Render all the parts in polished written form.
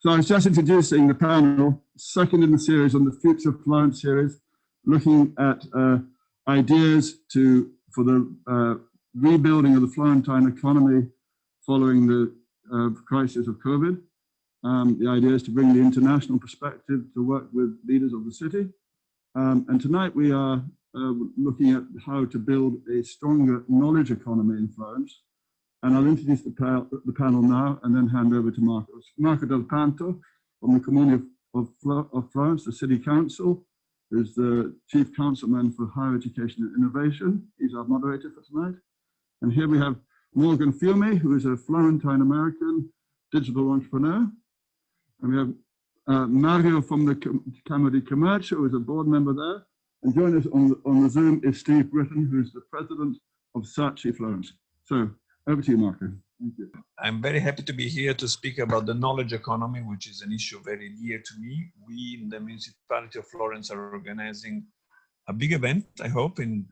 So I was just introducing the panel, second in the series on the Future of Florence series, looking at ideas for the rebuilding of the Florentine economy following the crisis of COVID. The idea is to bring the international perspective to work with leaders of the city. And tonight we are looking at how to build a stronger knowledge economy in Florence. And I'll introduce the panel now and then hand over to Marco. Marco del Panto from the Comune of Florence, the City Council, who's the Chief Councilman for Higher Education and Innovation. He's our moderator for tonight. And here we have Morgan Fiumi, who is a Florentine American digital entrepreneur. And we have Mario from the Camera di Commercio, who is a board member there. And joining us on the Zoom is Steve Brittan, who's the president of SACI Florence. So over to you, Marco. Thank you. I'm very happy to be here to speak about the knowledge economy, which is an issue very dear to me. We in the municipality of Florence are organizing a big event, I hope, in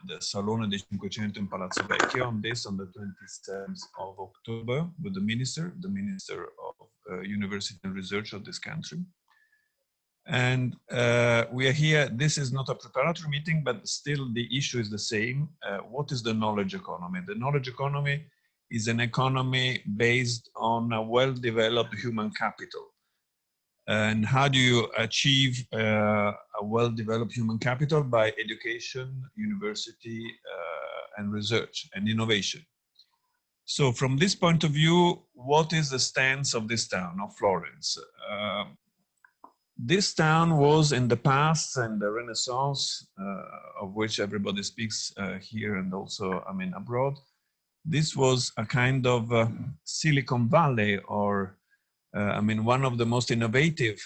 the Salone dei Cinquecento in Palazzo Vecchio on the 27th of October with the Minister of University and Research of this country. And we are here. This is not a preparatory meeting, but still the issue is the same. What is the knowledge economy? The knowledge economy is an economy based on a well-developed human capital. And how do you achieve a well-developed human capital? By education, university, and research and innovation. So from this point of view, what is the stance of this town, of Florence? This town was in the past and the Renaissance, of which everybody speaks here and also, I mean, abroad. This was a kind of Silicon Valley, or I mean, one of the most innovative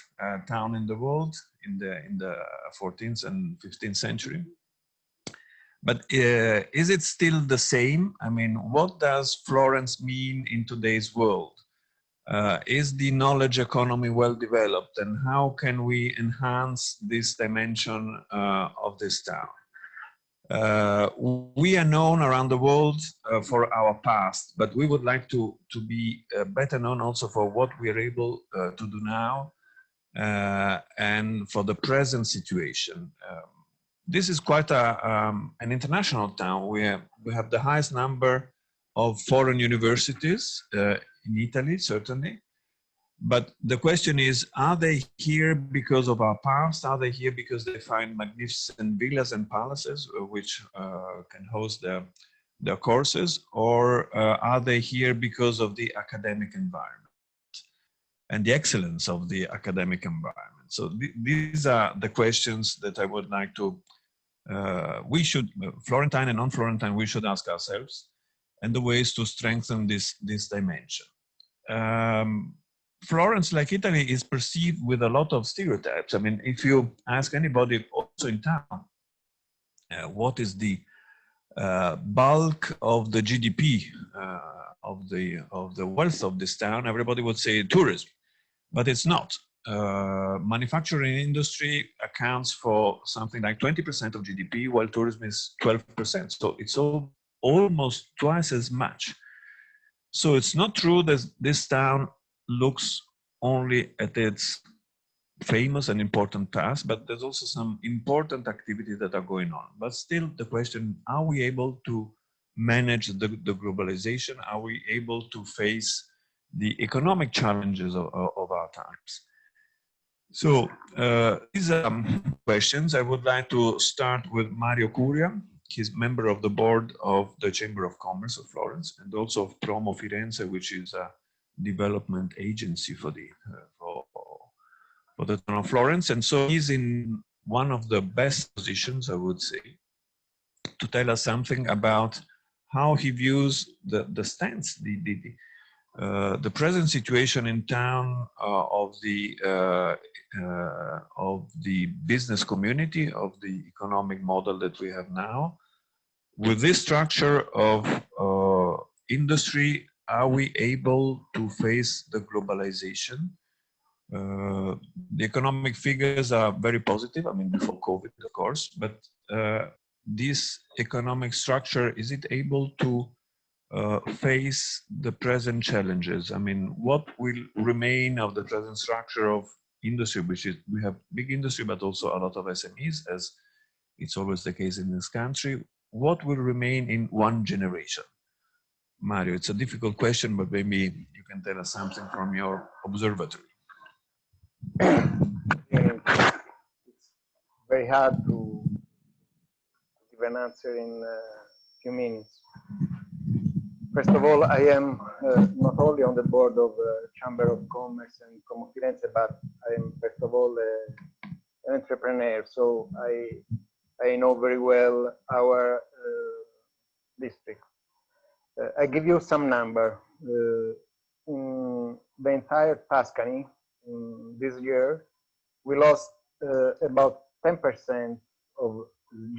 town in the world in the 14th and 15th century. But is it still the same? I mean, what does Florence mean in today's world? Is the knowledge economy well developed, and how can we enhance this dimension of this town? We are known around the world for our past, but we would like to be better known also for what we are able to do now and for the present situation. This is quite an international town. We have the highest number of foreign universities in Italy, certainly. But the question is, are they here because of our past? Are they here because they find magnificent villas and palaces which can host their courses? Or are they here because of the academic environment and the excellence of the academic environment? So these are the questions that I would like to, we should, Florentine and non-Florentine, we should ask ourselves, and the ways to strengthen this dimension. Florence, like Italy, is perceived with a lot of stereotypes. I mean, if you ask anybody also in town, what is the bulk of the GDP of the wealth of this town, everybody would say tourism, but it's not. Manufacturing industry accounts for something like 20% of GDP, while tourism is 12%. So it's almost twice as much. So it's not true that this town looks only at its famous and important past, but there's also some important activities that are going on. But still the question, are we able to manage the globalization? Are we able to face the economic challenges of our times? So these are questions. I would like to start with Mario Curia. He's member of the board of the Chamber of Commerce of Florence and also of Promo Firenze, which is a development agency for the town of Florence. And so he's in one of the best positions, I would say, to tell us something about how he views the stance, the present situation in town of the business community, of the economic model that we have now. With this structure of industry, are we able to face the globalization? The economic figures are very positive, I mean, before COVID, of course, but this economic structure, is it able to face the present challenges? I mean, what will remain of the present structure of industry, which is, we have big industry, but also a lot of SMEs, as it's always the case in this country. What will remain in one generation? Mario, it's a difficult question, but maybe you can tell us something from your observatory. It's very hard to give an answer in a few minutes. First of all, I am not only on the board of Chamber of Commerce and Como Firenze, but I am first of all an entrepreneur. So I know very well our district. I give you some number. In the entire Tuscany this year, we lost about 10% of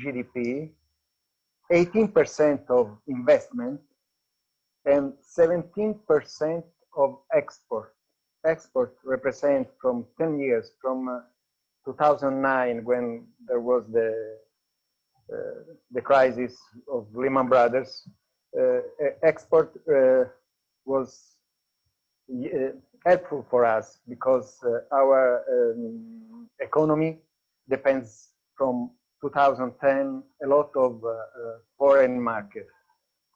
GDP, 18% of investment, and 17% of export. Export represent from 10 years, from 2009, when there was the crisis of Lehman Brothers. Export was helpful for us because our economy depends from 2010 a lot of foreign market.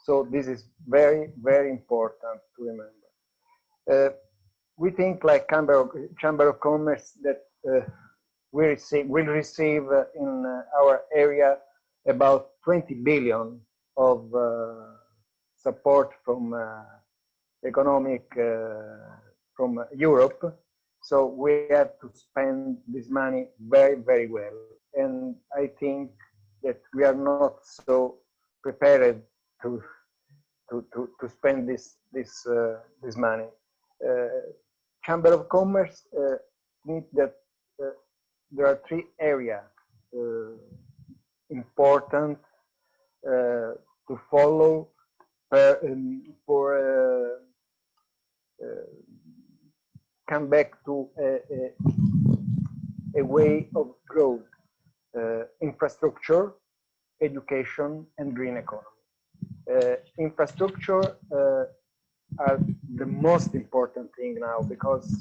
So this is very, very important to remember. We think, like Chamber of Commerce, that we'll receive in our area about 20 billion of support from economic from Europe. So we have to spend this money very, very well. And I think that we are not so prepared to spend this money. Chamber of Commerce think that there are three areas important to follow for come back to a way of growth: infrastructure, education, and green economy. Infrastructure are the most important thing now, because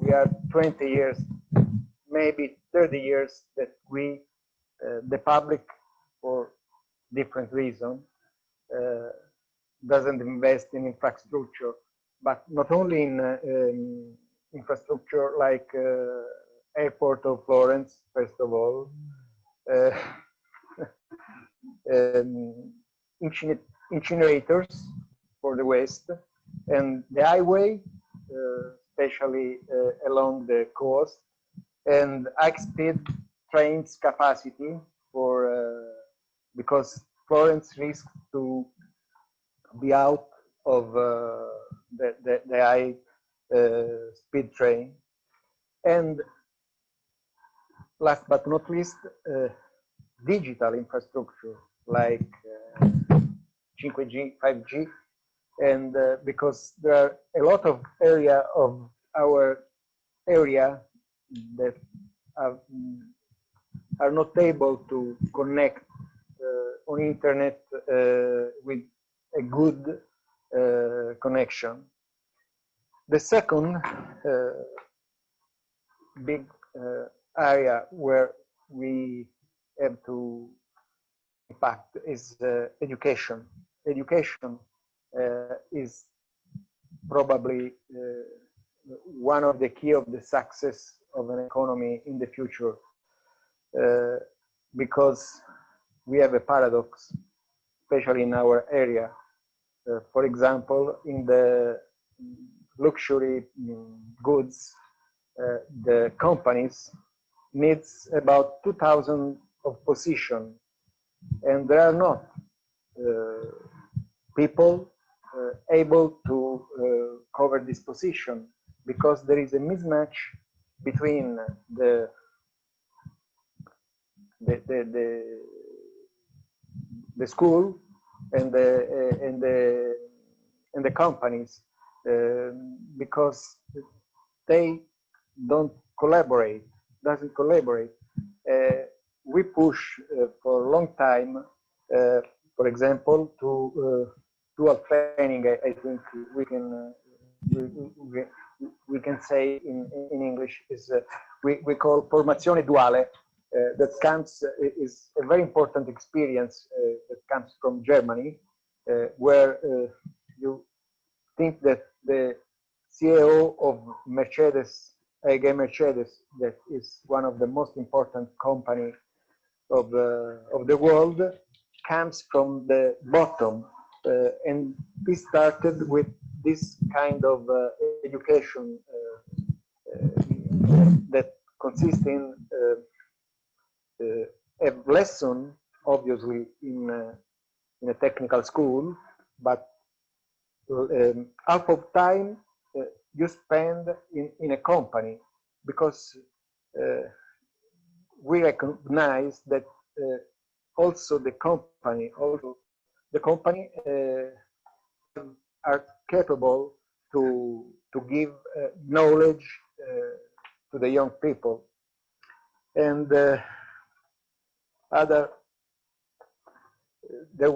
we are 20 years, maybe 30 years that we, the public, for different reasons, doesn't invest in infrastructure, but not only in infrastructure like airport of Florence, first of all, incinerators for the waste, and the highway, especially along the coast, and high-speed trains capacity for because Florence risks to be out of the high speed train. And last but not least, digital infrastructure like 5G, 5G, and because there are a lot of area of our area that are not able to connect on internet with a good connection. The second big area where we have to impact is education. Education is probably one of the key of the success of an economy in the future, because we have a paradox, especially in our area. For example, in the luxury goods, the companies needs about 2,000 of position, and there are not people able to cover this position, because there is a mismatch between the school and the companies, because they don't collaborate, doesn't collaborate. We push for a long time, for example, to dual training, I think we can say in English, is we call formazione duale. That comes is a very important experience that comes from Germany, where you think that the CEO of Mercedes, AG Mercedes, that is one of the most important company of the world, comes from the bottom, and this started with this kind of education that consists in a lesson, obviously in a technical school, but half of time you spend in a company, because we recognize that also the company are capable to give knowledge to the young people. And there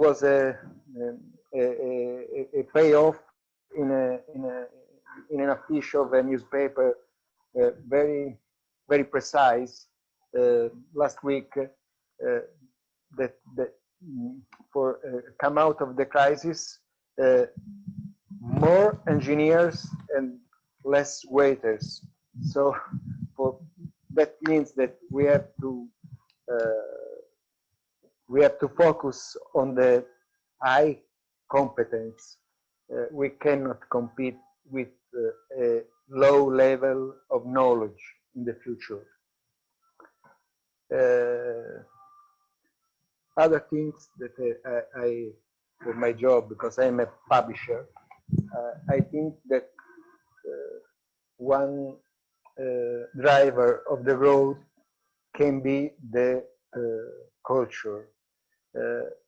was a payoff in an affiche of a newspaper, very precise, last week, that for come out of the crisis, more engineers and less waiters. So that means that we have to focus on the high competence. We cannot compete with a low level of knowledge in the future. Other things that I for my job, because I'm a publisher, I think that one driver of the road can be the culture.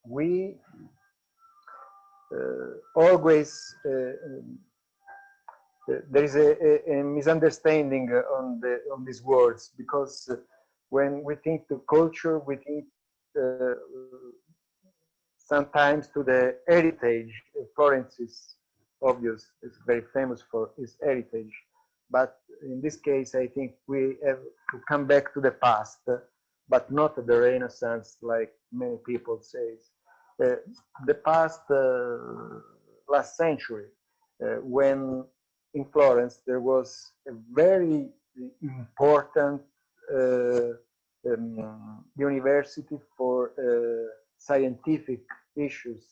We always there is a misunderstanding on these words, because when we think to culture, we think sometimes to the heritage. Florence is obvious; it's very famous for its heritage. But in this case, I think we have to come back to the past, but not the Renaissance, like many people say. The past, last century, when in Florence there was a very important university for scientific issues.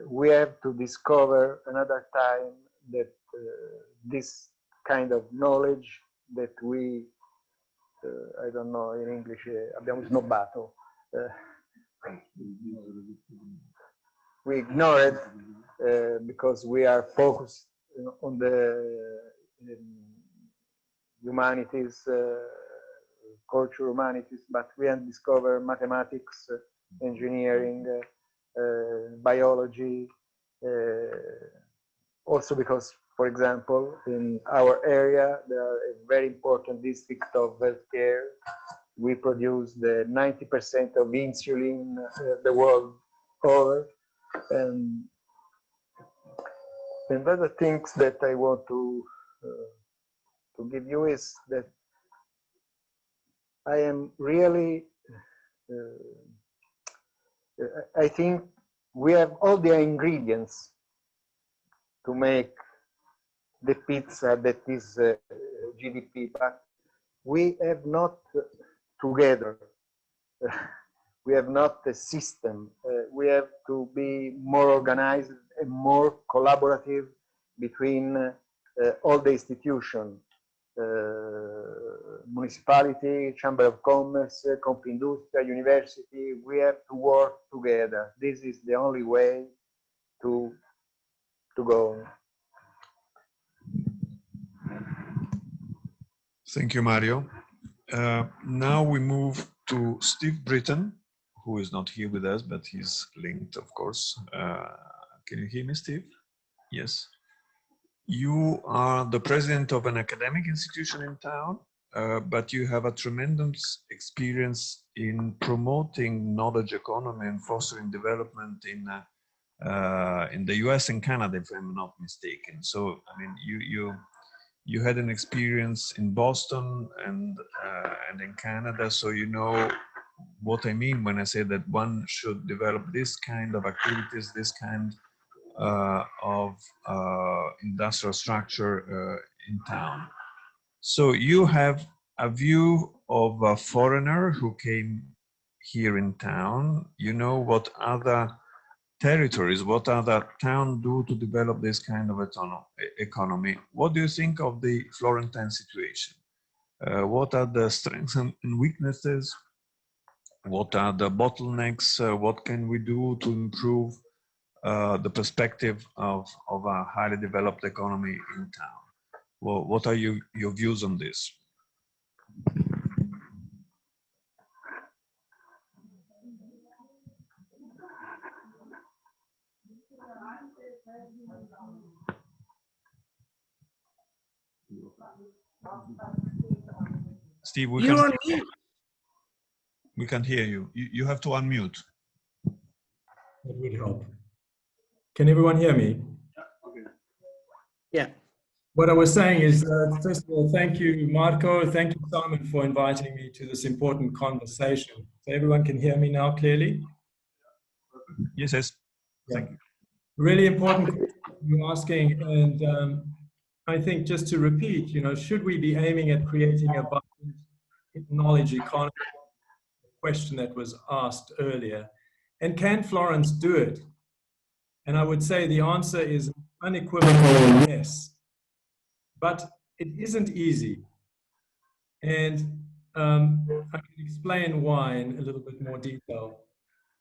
We have to discover another time that this kind of knowledge that we, I don't know in English, abbiamo snobbato. We ignore it because we are focused on the humanities, culture humanities, but we have discovered mathematics, engineering, biology, also because, for example, in our area, there are a very important district of healthcare. We produce the 90% of insulin the world over. And other things that I want to give you is that I am really, I think we have all the ingredients to make the pizza that is GDP, but we have not together. We have not a system. We have to be more organized and more collaborative between all the institutions, municipality, chamber of commerce, Confindustria, university. We have to work together. This is the only way to go. Thank you, Mario. Now we move to Steve Brittan, who is not here with us, but he's linked, of course. Can you hear me, Steve? Yes. You are the president of an academic institution in town, but you have a tremendous experience in promoting knowledge economy and fostering development in in the US and Canada, if I'm not mistaken. So, I mean, you had an experience in Boston and in Canada, so you know what I mean when I say that one should develop this kind of activities, this kind of industrial structure in town. So you have a view of a foreigner who came here in town. You know what other territories, what other towns do to develop this kind of economy. What do you think of the Florentine situation? What are the strengths and weaknesses? What are the bottlenecks? What can we do to improve the perspective of a highly developed economy in town? Well, what are your views on this? Steve, we can't hear you. You have to unmute. That would help. Can everyone hear me? Yeah. What I was saying is, first of all, thank you, Marco. Thank you, Simon, for inviting me to this important conversation. So everyone can hear me now clearly? Yes, yes. Yeah. Thank you. Really important question you're asking. And I think just to repeat, you know, should we be aiming at creating a vibrant knowledge economy? A question that was asked earlier. And can Florence do it? And I would say the answer is unequivocal yes. But it isn't easy. And I can explain why in a little bit more detail.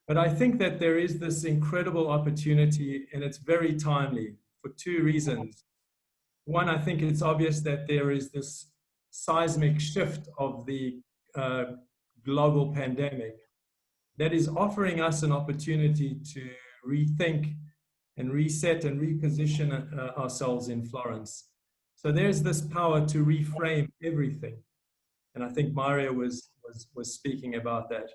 But I think that there is this incredible opportunity, and it's very timely for two reasons. One, I think it's obvious that there is this seismic shift of the global pandemic that is offering us an opportunity to rethink and reset and reposition ourselves in Florence. So there's this power to reframe everything. And I think Mario was speaking about that.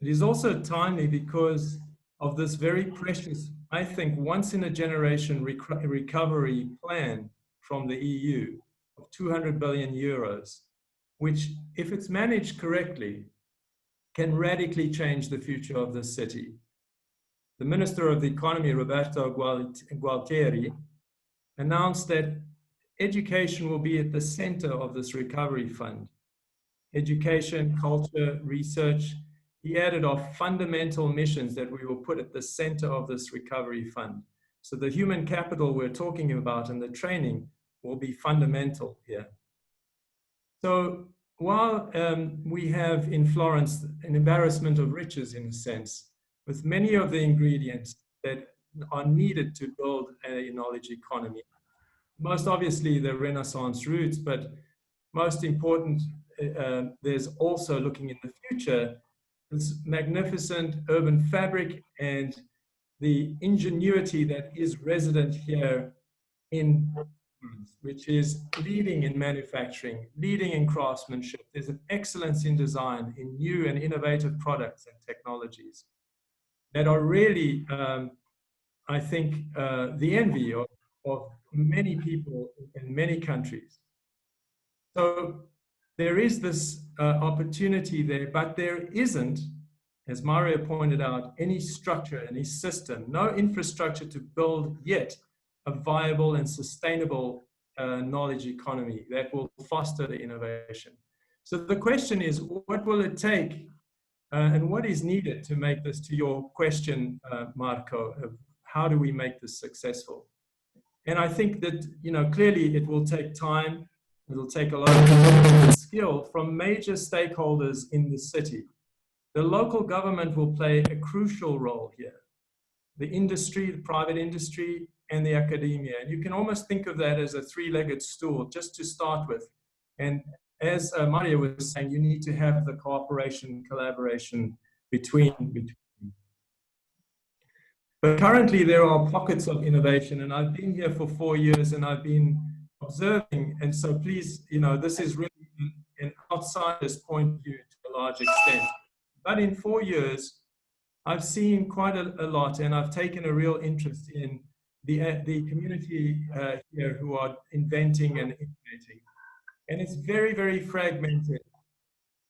It is also timely because of this very precious, I think, once in a generation recovery plan from the EU of 200 billion euros, which, if it's managed correctly, can radically change the future of this city. The Minister of the Economy, Roberto Gualtieri, announced that education will be at the center of this recovery fund. Education, culture, research. He added our fundamental missions that we will put at the center of this recovery fund. So the human capital we're talking about and the training will be fundamental here. So while we have in Florence an embarrassment of riches in a sense, with many of the ingredients that are needed to build a knowledge economy, most obviously the Renaissance roots, but most important, there's also looking in the future, this magnificent urban fabric and the ingenuity that is resident here in Florence, which is leading in manufacturing, leading in craftsmanship. There's an excellence in design, in new and innovative products and technologies that are really, I think, the envy of many people in many countries. So there is this opportunity there, but there isn't, as Mario pointed out, any structure, any system, no infrastructure to build yet a viable and sustainable knowledge economy that will foster the innovation. So the question is, what will it take and what is needed to make this, to your question, Marco, of how do we make this successful? And I think that, you know, clearly it will take time. It'll take a lot of skill from major stakeholders in the city. The local government will play a crucial role here. The industry, the private industry, and the academia. And you can almost think of that as a three-legged stool, just to start with. And as Mario was saying, you need to have the cooperation, collaboration between. But currently there are pockets of innovation, and I've been here for 4 years and I've been observing, and so please, you know, this is really an outsider's point of view to a large extent. But in 4 years, I've seen quite a lot, and I've taken a real interest in the community here who are inventing and innovating. And it's very, very fragmented.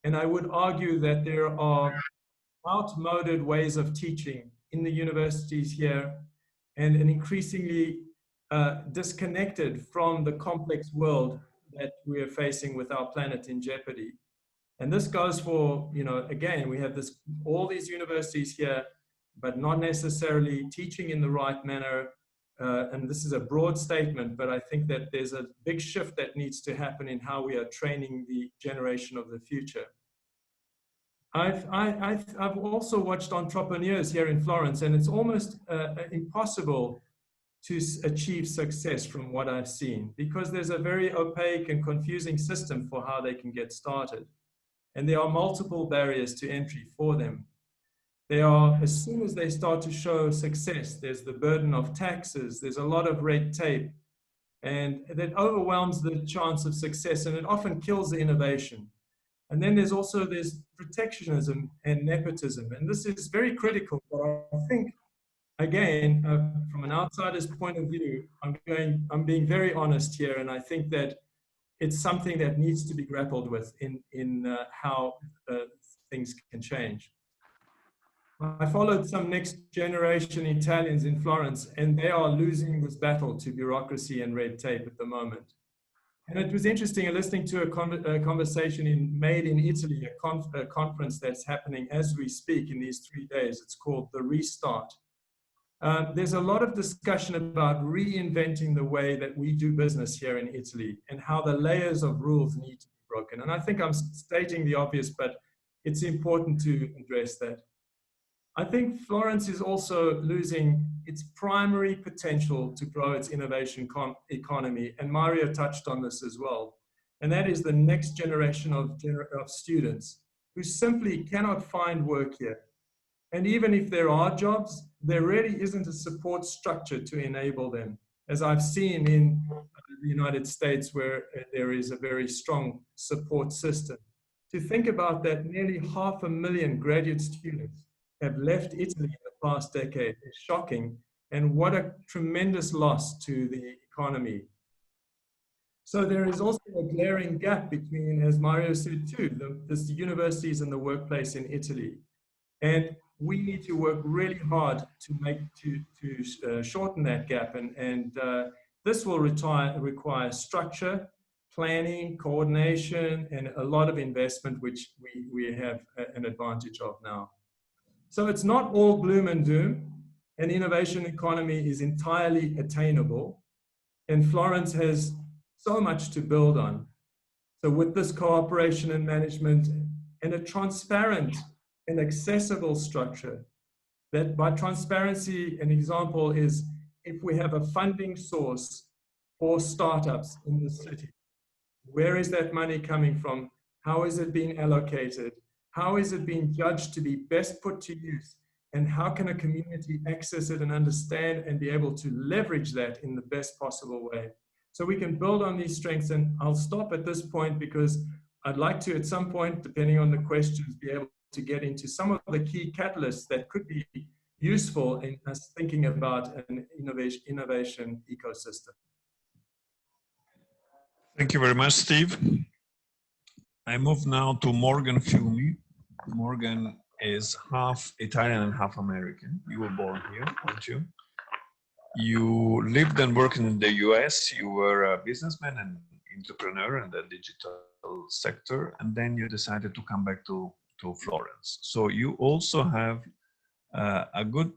And I would argue that there are outmoded ways of teaching in the universities here, and an increasingly disconnected from the complex world that we are facing with our planet in jeopardy. And this goes for, you know, again, we have this, all these universities here, but not necessarily teaching in the right manner. And this is a broad statement, but I think that there's a big shift that needs to happen in how we are training the generation of the future. I've also watched entrepreneurs here in Florence, and it's almost impossible to achieve success from what I've seen, because there's a very opaque and confusing system for how they can get started. And there are multiple barriers to entry for them. They are, as soon as they start to show success, there's the burden of taxes, there's a lot of red tape, and that overwhelms the chance of success, and it often kills the innovation. And then there's also this protectionism and nepotism, and this is very critical. But I think, again, from an outsider's point of view, I'm being very honest here, and I think that it's something that needs to be grappled with in how things can change. I followed some next generation Italians in Florence, and they are losing this battle to bureaucracy and red tape at the moment. And it was interesting listening to a conversation made in Italy, a conference that's happening as we speak in these 3 days. It's called The Restart. There's a lot of discussion about reinventing the way that we do business here in Italy and how the layers of rules need to be broken. And I think I'm stating the obvious, but it's important to address that. I think Florence is also losing its primary potential to grow its innovation economy, and Mario touched on this as well. And that is the next generation of students who simply cannot find work here. And even if there are jobs, there really isn't a support structure to enable them, as I've seen in the United States, where there is a very strong support system. To think about that, nearly 500,000 graduate students have left Italy in the past decade is shocking, and what a tremendous loss to the economy. So there is also a glaring gap between, as Mario said too, the universities and the workplace in Italy. And we need to work really hard to shorten that gap, and this will require structure, planning, coordination, and a lot of investment, which we have an advantage of now. So it's not all gloom and doom. An innovation economy is entirely attainable, and Florence has so much to build on. So with this cooperation and management and a transparent and accessible structure, that by transparency, an example is if we have a funding source for startups in the city, where is that money coming from? How is it being allocated? How is it being judged to be best put to use? And how can a community access it and understand and be able to leverage that in the best possible way? So we can build on these strengths. And I'll stop at this point because I'd like to, at some point, depending on the questions, be able to get into some of the key catalysts that could be useful in us thinking about an innovation ecosystem. Thank you very much, Steve. I move now to Morgan Fiumi. Morgan is half Italian and half American. You were born here, weren't you? You lived and worked in the US. You were a businessman and entrepreneur in the digital sector, and then you decided to come back to Florence. So you also have a good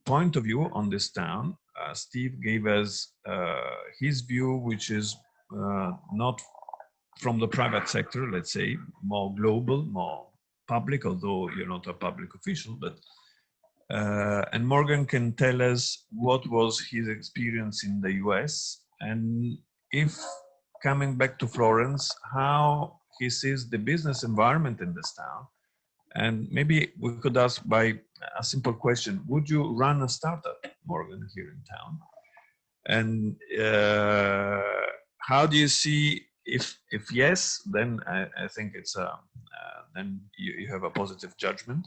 point of view on this town. Steve gave us his view, which is not from the private sector, let's say, more global, more public, although you're not a public official, but and Morgan can tell us what was his experience in the US, and if coming back to Florence, how he sees the business environment in this town. And maybe we could ask by a simple question: would you run a startup, Morgan, here in town? And how do you see, if yes, then I think it's then you have a positive judgment.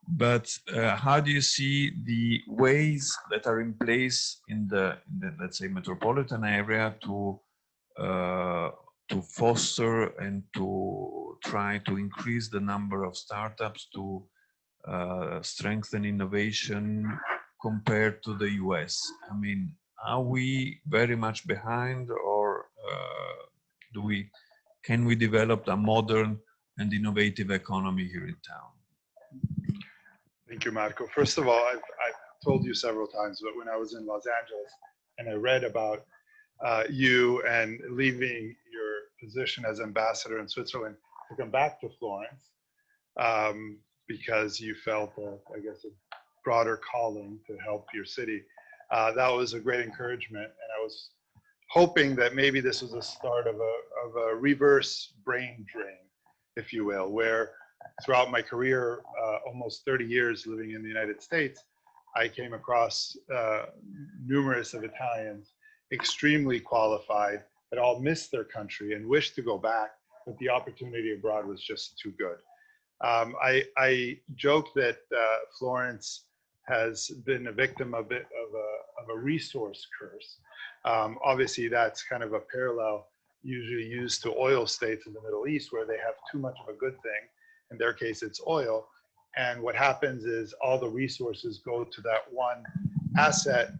But how do you see the ways that are in place in the let's say metropolitan area to foster and to try to increase the number of startups, to strengthen innovation compared to the US? I mean, are we very much behind, or can we develop a modern and innovative economy here in town? Thank you, Marco. First of all, I've told you several times, but when I was in Los Angeles and I read about you and leaving your position as ambassador in Switzerland to come back to Florence because you felt, I guess, a broader calling to help your city. That was a great encouragement, and I was hoping that maybe this was a start of a reverse brain drain, if you will, where throughout my career, almost 30 years living in the United States, I came across numerous of Italians, extremely qualified, that all missed their country and wished to go back, but the opportunity abroad was just too good. I joke that Florence has been a victim of a resource curse. Obviously, that's kind of a parallel usually used to oil states in the Middle East, where they have too much of a good thing. In their case, it's oil. And what happens is all the resources go to that one asset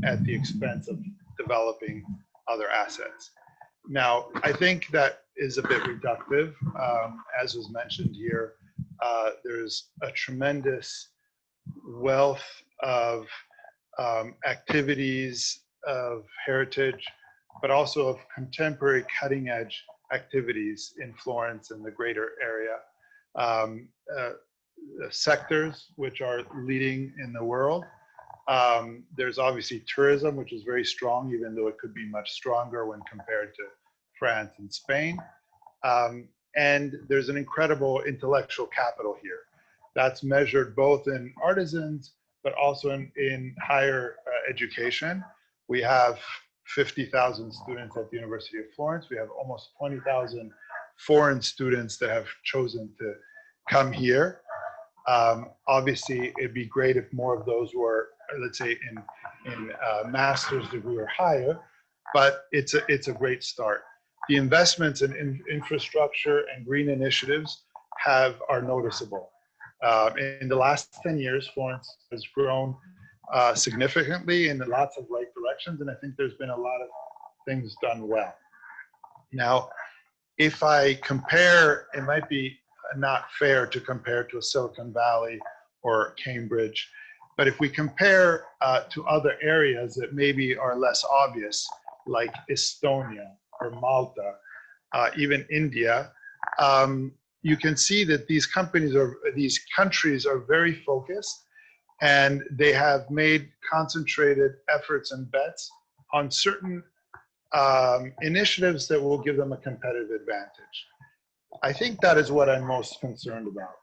at the expense of developing other assets. Now, I think that is a bit reductive. As was mentioned here, there's a tremendous wealth of activities, of heritage, but also of contemporary cutting edge activities in Florence and the greater area. Sectors which are leading in the world. There's obviously tourism, which is very strong, even though it could be much stronger when compared to France and Spain. And there's an incredible intellectual capital here. That's measured both in artisans, but also in higher education. We have 50,000 students at the University of Florence. We have almost 20,000 foreign students that have chosen to come here. Obviously, it'd be great if more of those were, let's say, in master's degree or higher, but it's a great start. The investments in infrastructure and green initiatives are noticeable. In the last 10 years, Florence has grown significantly in lots of right directions, and I think there's been a lot of things done well. Now, if I compare, it might be not fair to compare to a Silicon Valley or Cambridge, but if we compare to other areas that maybe are less obvious, like Estonia or Malta, even India, you can see that these countries are very focused, and they have made concentrated efforts and bets on certain initiatives that will give them a competitive advantage. I think that is what I'm most concerned about,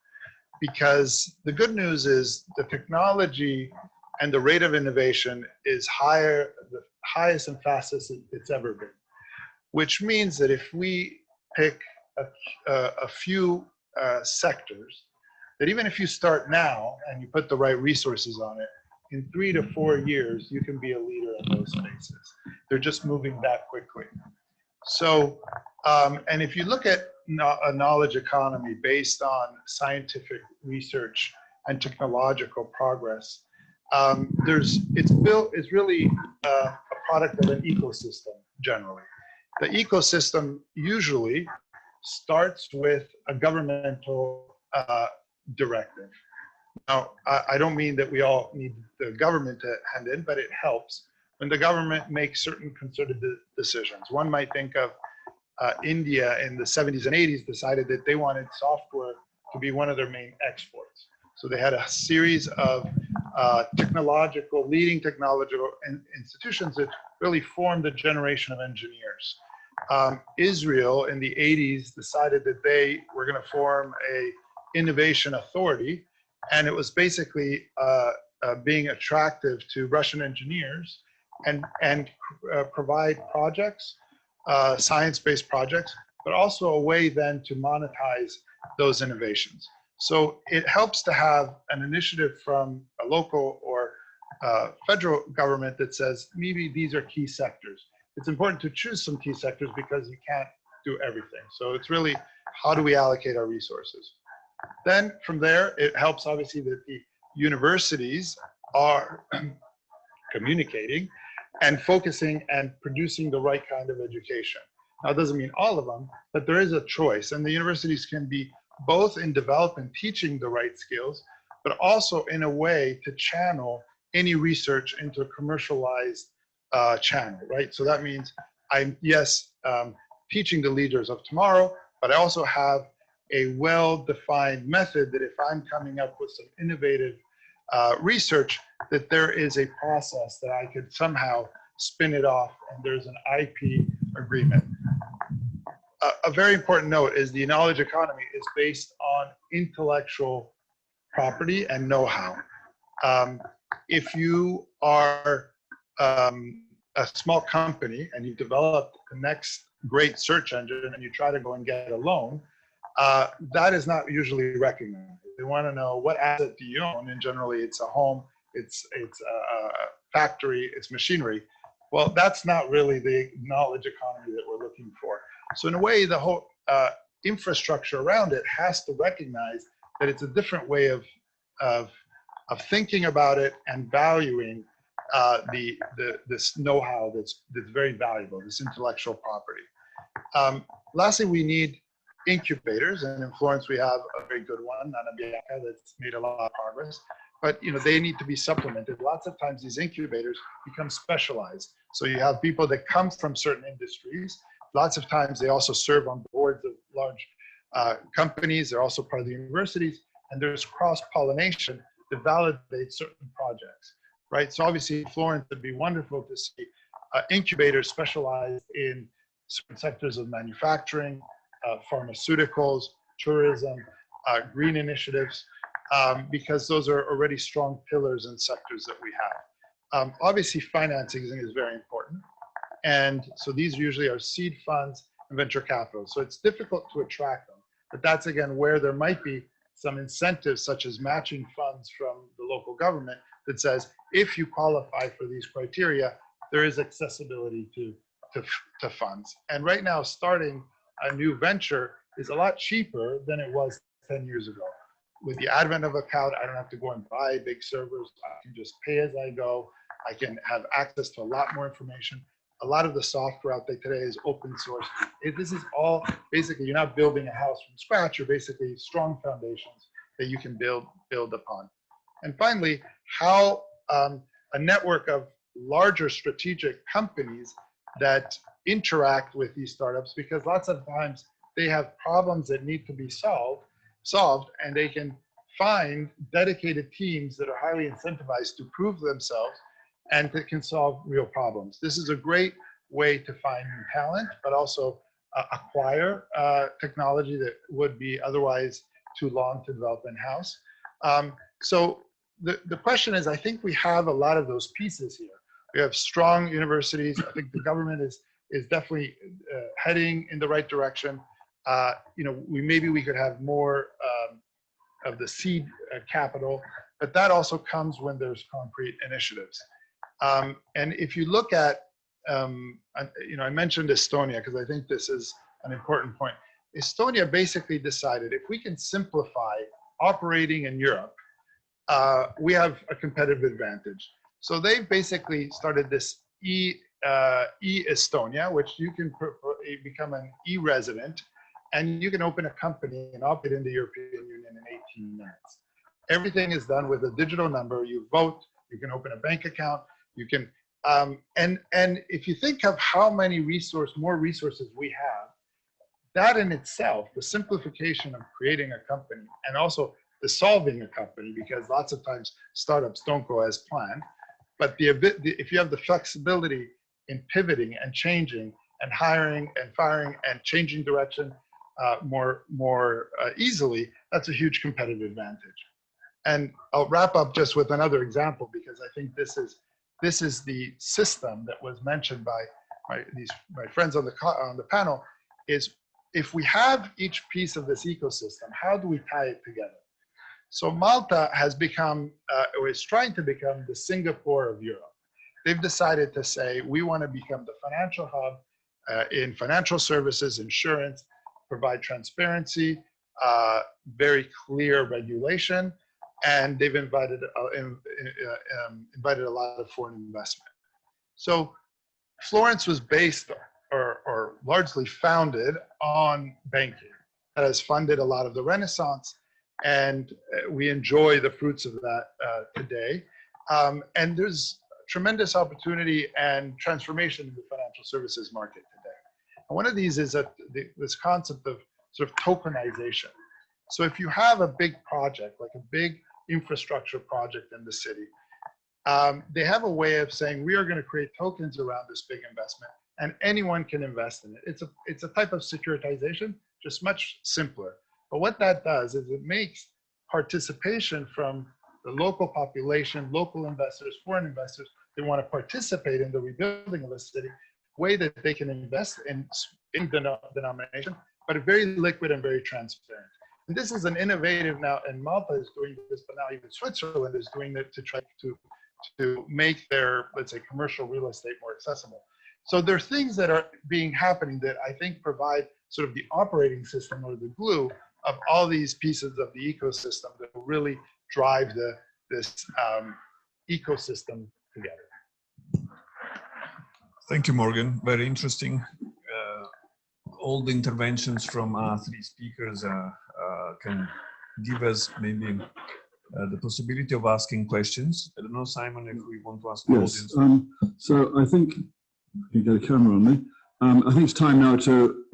because the good news is the technology and the rate of innovation is higher, the highest and fastest it's ever been, which means that if we pick a few sectors, that even if you start now and you put the right resources on it, in 3 to 4 years, you can be a leader in those spaces. They're just moving that quickly. So, and if you look at a knowledge economy based on scientific research and technological progress, it's really a product of an ecosystem generally. The ecosystem usually starts with a governmental directive. Now, I don't mean that we all need the government to hand in, but it helps when the government makes certain concerted decisions. One might think of India in the 70s and 80s decided that they wanted software to be one of their main exports. So they had a series of leading technological institutions that really formed a generation of engineers. Israel in the 80s decided that they were going to form a innovation authority, and it was basically being attractive to Russian engineers and provide projects, science-based projects, but also a way then to monetize those innovations. So it helps to have an initiative from a local or federal government that says, maybe these are key sectors. It's important to choose some key sectors because you can't do everything. So it's really, how do we allocate our resources? Then from there, it helps obviously that the universities are communicating and focusing and producing the right kind of education. Now, it doesn't mean all of them, but there is a choice. And the universities can be both in developing, teaching the right skills, but also in a way to channel any research into a commercialized channel, right? So that means I'm, yes, teaching the leaders of tomorrow, but I also have a well-defined method that if I'm coming up with some innovative research, that there is a process that I could somehow spin it off and there's an IP agreement. A very important note is the knowledge economy is based on intellectual property and know-how. If you are a small company and you've developed the next great search engine and you try to go and get a loan, that is not usually recognized. They want to know, what asset do you own? And generally it's a home, it's a factory, it's machinery. Well, that's not really the knowledge economy that we're looking for. So in a way, the whole infrastructure around it has to recognize that it's a different way of thinking about it and valuing this know-how that's very valuable, this intellectual property. Lastly, we need incubators, and in Florence we have a very good one, Nana, that's made a lot of progress. But they need to be supplemented. Lots of times these incubators become specialized. So you have people that come from certain industries. Lots of times they also serve on boards of large companies. They're also part of the universities, and there's cross-pollination to validate certain projects, right? So obviously in Florence, it'd be wonderful to see incubators specialized in certain sectors of manufacturing, pharmaceuticals, tourism, green initiatives, because those are already strong pillars and sectors that we have. Obviously financing is very important. And so these usually are seed funds and venture capital. So it's difficult to attract them, but that's again where there might be some incentives such as matching funds from the local government that says, if you qualify for these criteria, there is accessibility to funds. And right now, starting a new venture is a lot cheaper than it was 10 years ago. With the advent of a cloud, I don't have to go and buy big servers. I can just pay as I go. I can have access to a lot more information. A lot of the software out there today is open source. This is all basically, you're not building a house from scratch. You're basically strong foundations that you can build upon. And finally, how a network of larger strategic companies that interact with these startups, because lots of times they have problems that need to be solved, and they can find dedicated teams that are highly incentivized to prove themselves and that can solve real problems. This is a great way to find new talent, but also acquire technology that would be otherwise too long to develop in-house. So the question is, I think we have a lot of those pieces here. We have strong universities. I think the government is definitely heading in the right direction. Maybe we could have more of the seed capital, but that also comes when there's concrete initiatives. And if you look at, I mentioned Estonia because I think this is an important point. Estonia basically decided if we can simplify operating in Europe, we have a competitive advantage. So they've basically started this e-Estonia, which you can become an e-resident, and you can open a company and operate in the European Union in 18 minutes. Everything is done with a digital number. You vote, you can open a bank account, you can, and if you think of how many more resources we have, that in itself, the simplification of creating a company and also the solving a company, because lots of times startups don't go as planned, but if you have the flexibility in pivoting and changing and hiring and firing and changing direction more easily, that's a huge competitive advantage. And I'll wrap up just with another example, because I think this is the system that was mentioned by my friends on the panel, is if we have each piece of this ecosystem, how do we tie it together? So Malta has become, or is trying to become, the Singapore of Europe. They've decided to say, we want to become the financial hub in financial services, insurance, provide transparency, very clear regulation, and they've invited a lot of foreign investment. So Florence was based or largely founded on banking. That has funded a lot of the Renaissance, and we enjoy the fruits of that today. And there's tremendous opportunity and transformation in the financial services market today. And one of these is this concept of sort of tokenization. So if you have a big project, like a big infrastructure project in the city, they have a way of saying, we are going to create tokens around this big investment, and anyone can invest in it. It's a type of securitization, just much simpler. But what that does is it makes participation from the local population, local investors, foreign investors, they want to participate in the rebuilding of the city, way that they can invest in denomination, but very liquid and very transparent. And this is an innovative now, and Malta is doing this, but now even Switzerland is doing it to try to make their, let's say, commercial real estate more accessible. So there are things that are happening that I think provide sort of the operating system or the glue of all these pieces of the ecosystem that will really drive this ecosystem together. Thank you, Morgan. Very interesting. All the interventions from our three speakers can give us maybe the possibility of asking questions. I don't know, Simon, if we want to ask the audience. So I think you get a camera on me. I think it's time now to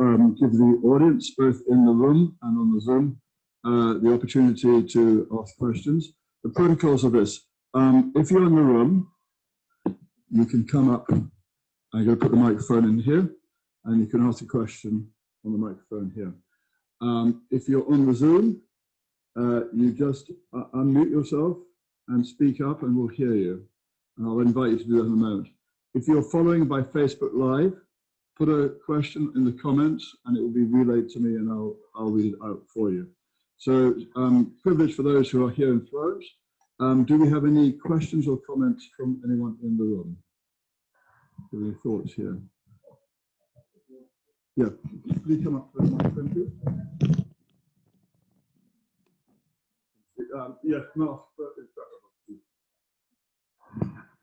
give the audience, both in the room and on the Zoom, the opportunity to ask questions. The protocols are this. If you're in the room, you can come up. I'm going to put the microphone in here, and you can ask a question on the microphone here. If you're on the Zoom, you just unmute yourself and speak up, and we'll hear you. And I'll invite you to do that in a moment. If you're following by Facebook Live, put a question in the comments, and it will be relayed to me, and I'll read it out for you. So, privilege for those who are here in Florence. Do we have any questions or comments from anyone in the room? Any thoughts here? Yeah, please come up to the microphone, please. Yes, Mark.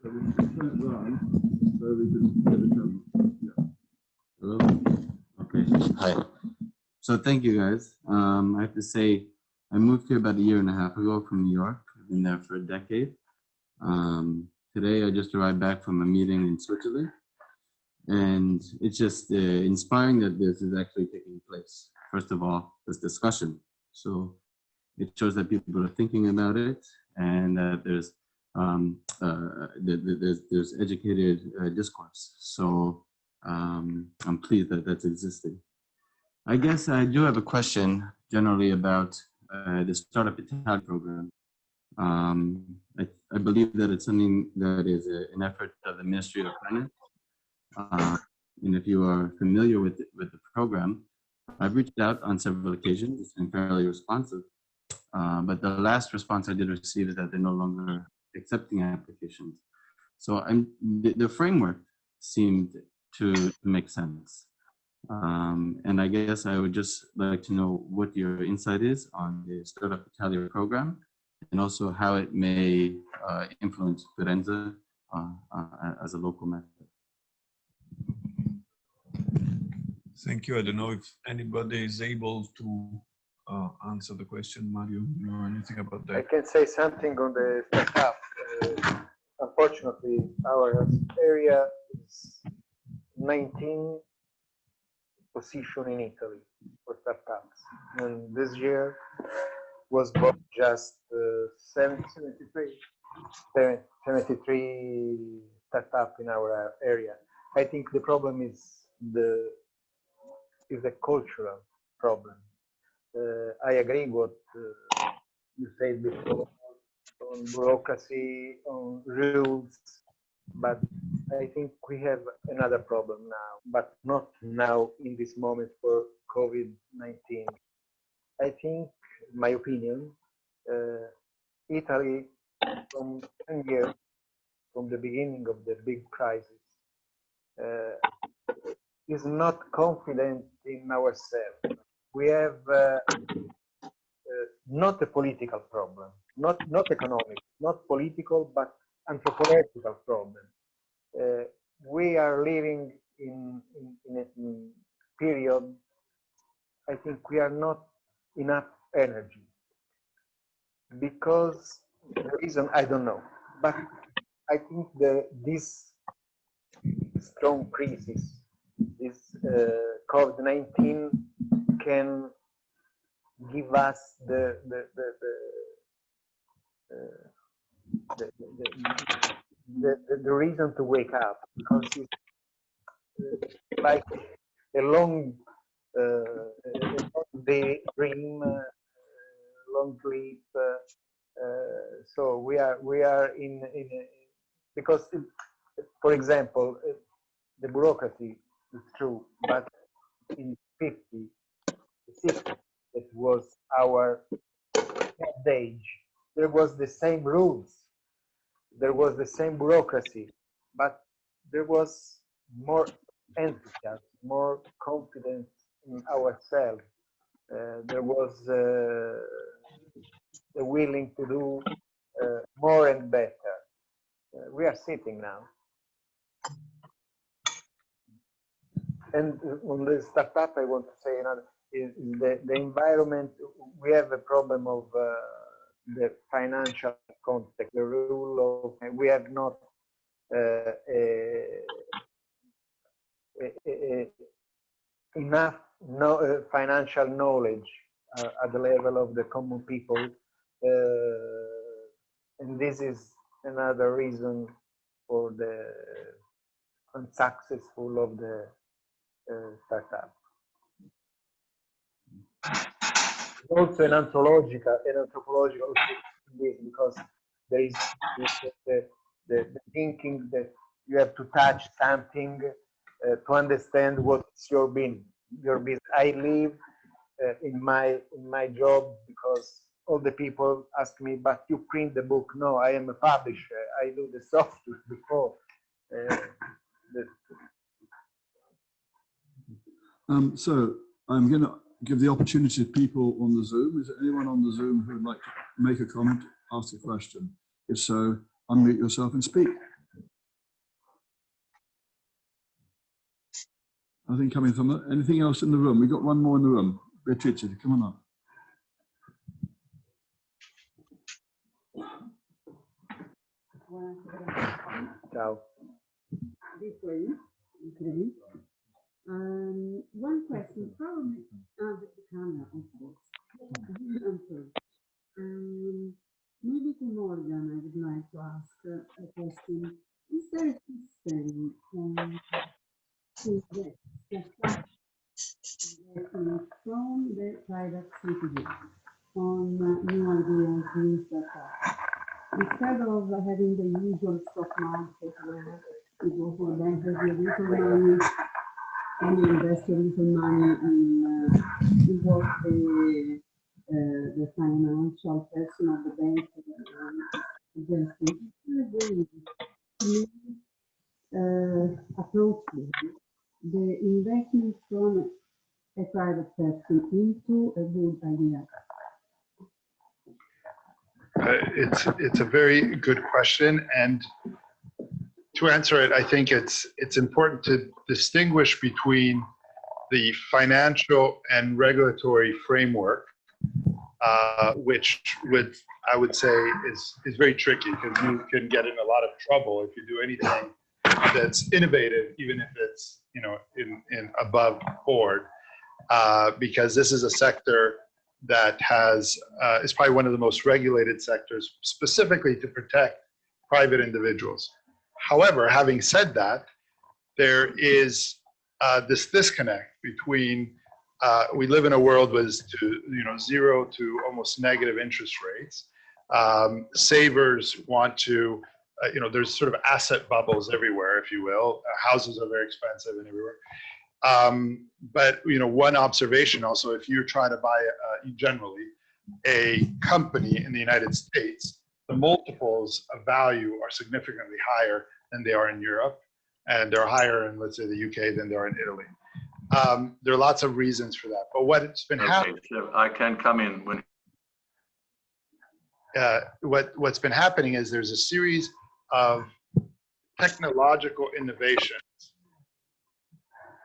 So we can turn it around so we can get it done. Yeah. Hello. Okay. Hi. So thank you, guys. I have to say, I moved here about 1.5 years ago from New York. I've been there for a decade. Today, I just arrived back from a meeting in Switzerland, and it's just inspiring that this is actually taking place. First of all, this discussion. So it shows that people are thinking about it, and that there's educated discourse. So I'm pleased that that's existing. I guess I do have a question generally about the Startup Italia program. I believe that it's something that is an effort of the Ministry of Finance. And if you are familiar with the program, I've reached out on several occasions. It's been fairly responsive. But the last response I did receive is that they're no longer accepting applications. So the framework seemed to make sense. And I guess I would just like to know what your insight is on the Startup Italia program, and also how it may influence Firenze as a local method. Thank you. I don't know if anybody is able to answer the question. Mario, you know anything about that? I can say something on the startup. Unfortunately, our area is 19 position in Italy for startups, and this year was just 73 startups in our area. I think the problem is a cultural problem. I agree what you said before on bureaucracy, on rules, but I think we have another problem now, but not now in this moment for COVID-19. I think, my opinion, Italy, from 10 years, from the beginning of the big crisis, is not confident in ourselves. We have not a political problem, not economic, not political, but anthropological problem. We are living in a period, I think we are not enough energy. Because the reason, I don't know, but I think this strong crisis, this COVID-19 can give us the reason to wake up, because it's like a long daydream, long sleep. So we are in because for example, the bureaucracy is true, but in 50, 60, it was our age. There was the same rules, there was the same bureaucracy, but there was more enthusiasm, more confidence in ourselves. There was a willing to do more and better. We are sitting now. And on the startup, I want to say another, is the environment. We have a problem of the financial context, the rule of, we have not enough financial knowledge at the level of the common people. And this is another reason for the unsuccessful of the startup. Also an anthropological because there is the thinking that you have to touch something to understand what's your business. I live in my job because all the people ask me, but you print the book? No, I am a publisher. I do the software before. So I'm going to give the opportunity to people on the Zoom. Is there anyone on the Zoom who would like to make a comment, ask a question? If so, unmute yourself and speak. Nothing coming from that. Anything else in the room? We've got one more in the room. Beatrice, come on up. Ciao. One question, probably the camera, of course. I'm sorry. Maybe to Morgan, I would like to ask a question. Is there a system to get from the private citizen on new ideas, new startups? Instead of having the usual stock market where you go for bankers with little money and you invest your little money in what the financial person of the bank approach the investment from a private person into a good idea. It's a very good question, and to answer it, I think it's important to distinguish between the financial and regulatory framework, which I would say is very tricky, because you can get in a lot of trouble if you do anything that's innovative, even if it's in above board, because this is a sector that is probably one of the most regulated sectors, specifically to protect private individuals. However, having said that, there is this disconnect between we live in a world with 0 to almost negative interest rates. Savers want to, there's sort of asset bubbles everywhere, if you will. Houses are very expensive and everywhere. But one observation also, if you're trying to buy generally a company in the United States, the multiples of value are significantly higher than they are in Europe, and they're higher in, let's say, the UK than they are in Italy. There are lots of reasons for that, but what's been happening. So I can come in when. What's been happening is there's a series of technological innovations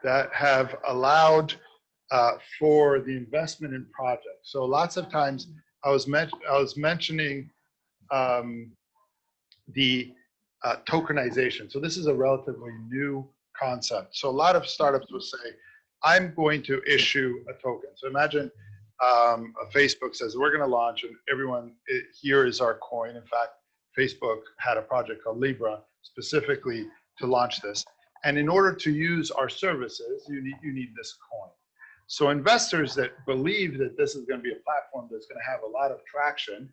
that have allowed for the investment in projects. So lots of times I was mentioning the tokenization. So this is a relatively new concept. So a lot of startups will say, I'm going to issue a token. So imagine Facebook says, we're going to launch, and everyone, here is our coin. In fact, Facebook had a project called Libra specifically to launch this. And in order to use our services, you need this coin. So investors that believe that this is going to be a platform that's going to have a lot of traction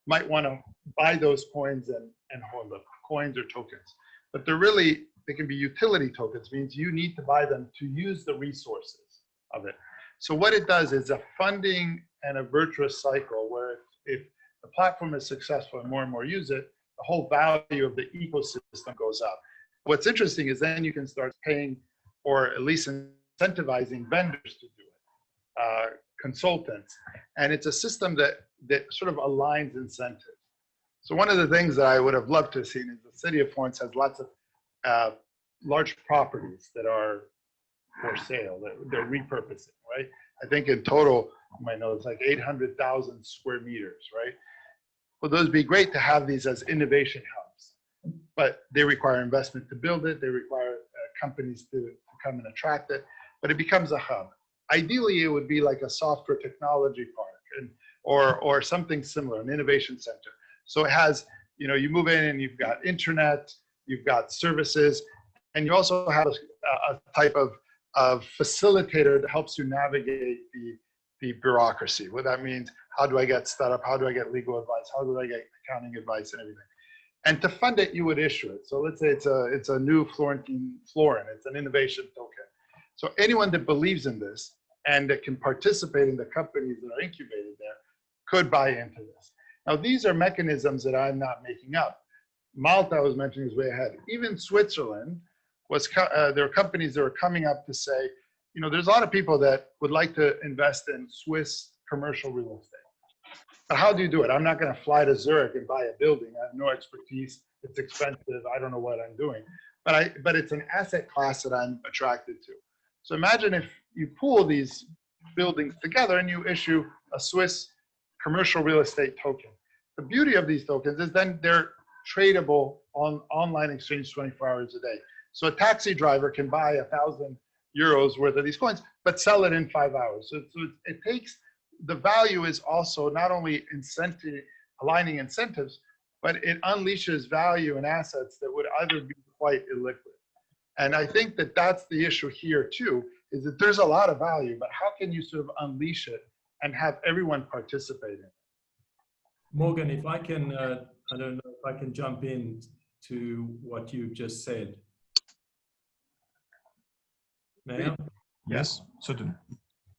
might want to buy those coins and hold them, coins or tokens. But they can be utility tokens, means you need to buy them to use the resources of it. So what it does is a funding and a virtuous cycle where if the platform is successful and more use it, the whole value of the ecosystem goes up. What's interesting is then you can start paying, or at least incentivizing vendors to do it, consultants. And it's a system that sort of aligns incentives. So one of the things that I would have loved to have seen is the city of Florence has lots of large properties that are for sale, that they're repurposing, right? I think in total, you might know, it's like 800,000 square meters, right? Well, those would be great to have these as innovation hubs, but they require investment to build it. They require companies to come and attract it, but it becomes a hub. Ideally, it would be like a software technology park or something similar, an innovation center. So it has, you move in and you've got internet, you've got services, and you also have a type of facilitator that helps you navigate the bureaucracy. What that means, how do I get set up? How do I get legal advice? How do I get accounting advice and everything? And to fund it, you would issue it. So let's say it's a new Florentine florin. It's an innovation token. So anyone that believes in this and that can participate in the companies that are incubated there could buy into this. Now, these are mechanisms that I'm not making up. Malta, I was mentioning, is way ahead. Even Switzerland, there are companies that are coming up to say, there's a lot of people that would like to invest in Swiss commercial real estate. But how do you do it? I'm not going to fly to Zurich and buy a building. I have no expertise. It's expensive. I don't know what I'm doing. But it's an asset class that I'm attracted to. So imagine if you pool these buildings together and you issue a Swiss commercial real estate token. The beauty of these tokens is then they're tradable on online exchange 24 hours a day. So a taxi driver can buy 1,000 euros worth of these coins, but sell it in 5 hours. So it takes, the value is also not only aligning incentives, but it unleashes value and assets that would either be quite illiquid. And I think that that's the issue here too, is that there's a lot of value, but how can you sort of unleash it and have everyone participate in it? Morgan, if I can, I don't know if I can jump in to what you just said. May I? Yes, certainly.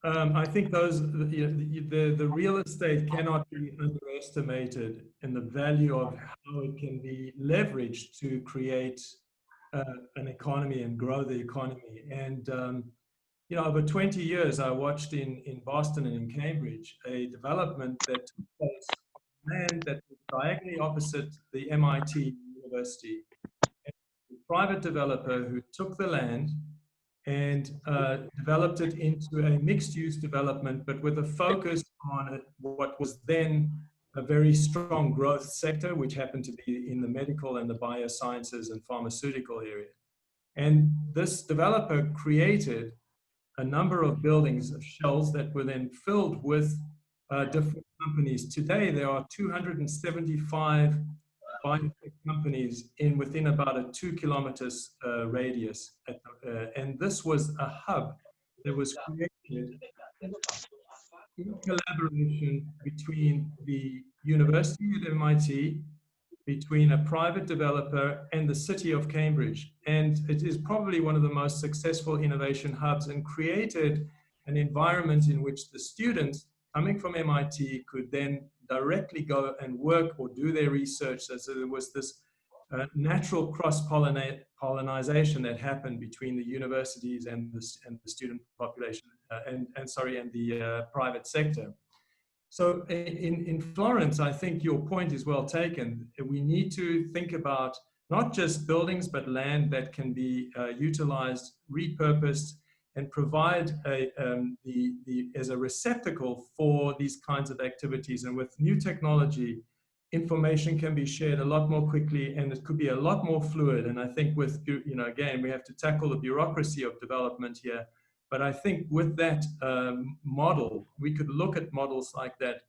I think the real estate cannot be underestimated in the value of how it can be leveraged to create an economy and grow the economy. And over 20 years, I watched in Boston and in Cambridge a development that took place on land that was diagonally opposite the MIT University. And a private developer who took the land and developed it into a mixed-use development, but with a focus on what was then a very strong growth sector, which happened to be in the medical and the biosciences and pharmaceutical area. And this developer created a number of buildings, of shells that were then filled with different companies. Today, there are 275 biotech companies within about a 2 kilometers radius. And this was a hub that was created in collaboration between the university at MIT, between a private developer and the city of Cambridge. And it is probably one of the most successful innovation hubs, and created an environment in which the students coming from MIT could then directly go and work or do their research. So there was this natural cross-pollination that happened between the universities and the student population, and the private sector. So in Florence, I think your point is well taken. We need to think about not just buildings, but land that can be utilized, repurposed, and provide as a receptacle for these kinds of activities. And with new technology, information can be shared a lot more quickly, and it could be a lot more fluid. And I think with, again, we have to tackle the bureaucracy of development here. But I think with that model, we could look at models like that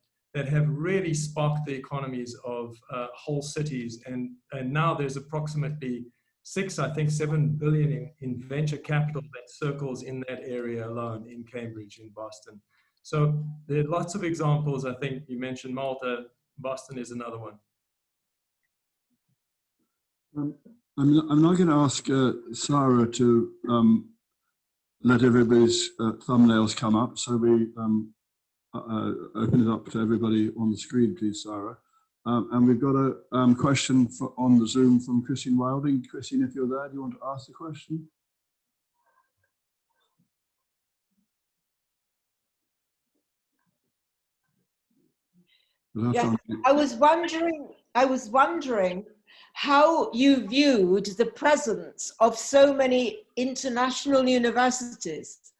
have really sparked the economies of whole cities. And now there's approximately 7 billion in venture capital that circles in that area alone, in Cambridge, in Boston. So there are lots of examples. I think you mentioned Malta. Boston is another one. I'm now going to ask Sarah to let everybody's thumbnails come up. So we open it up to everybody on the screen, please, Sarah. And we've got a question on the Zoom from Christine Wilding. Christine, if you're there, do you want to ask the question? Yeah, I was wondering how you viewed the presence of so many international universities.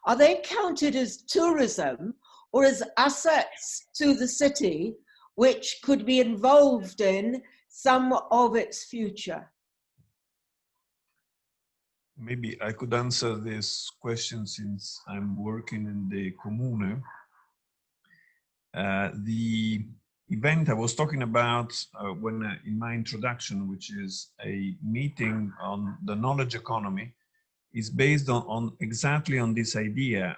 Are they counted as tourism or as assets to the city which could be involved in some of its future? Maybe I could answer this question since I'm working in the Comune. The event I was talking about in my introduction, which is a meeting on the knowledge economy, is based on exactly on this idea.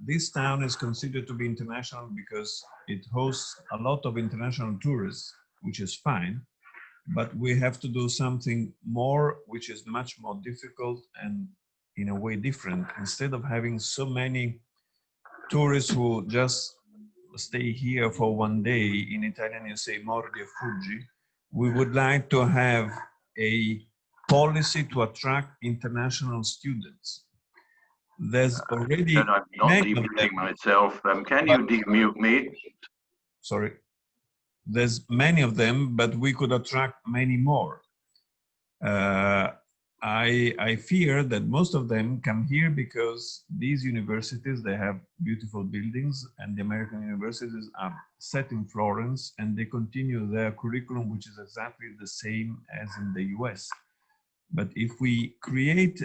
This town is considered to be international because it hosts a lot of international tourists, which is fine, but we have to do something more, which is much more difficult and in a way different. Instead of having so many tourists who just stay here for one day, in Italian you say mordi e fuggi, we would like to have a policy to attract international students. There's already I'm not demuting myself. Can you demute me? Sorry. There's many of them, but we could attract many more. I fear that most of them come here because these universities, they have beautiful buildings, and the American universities are set in Florence, and they continue their curriculum, which is exactly the same as in the US. But if we create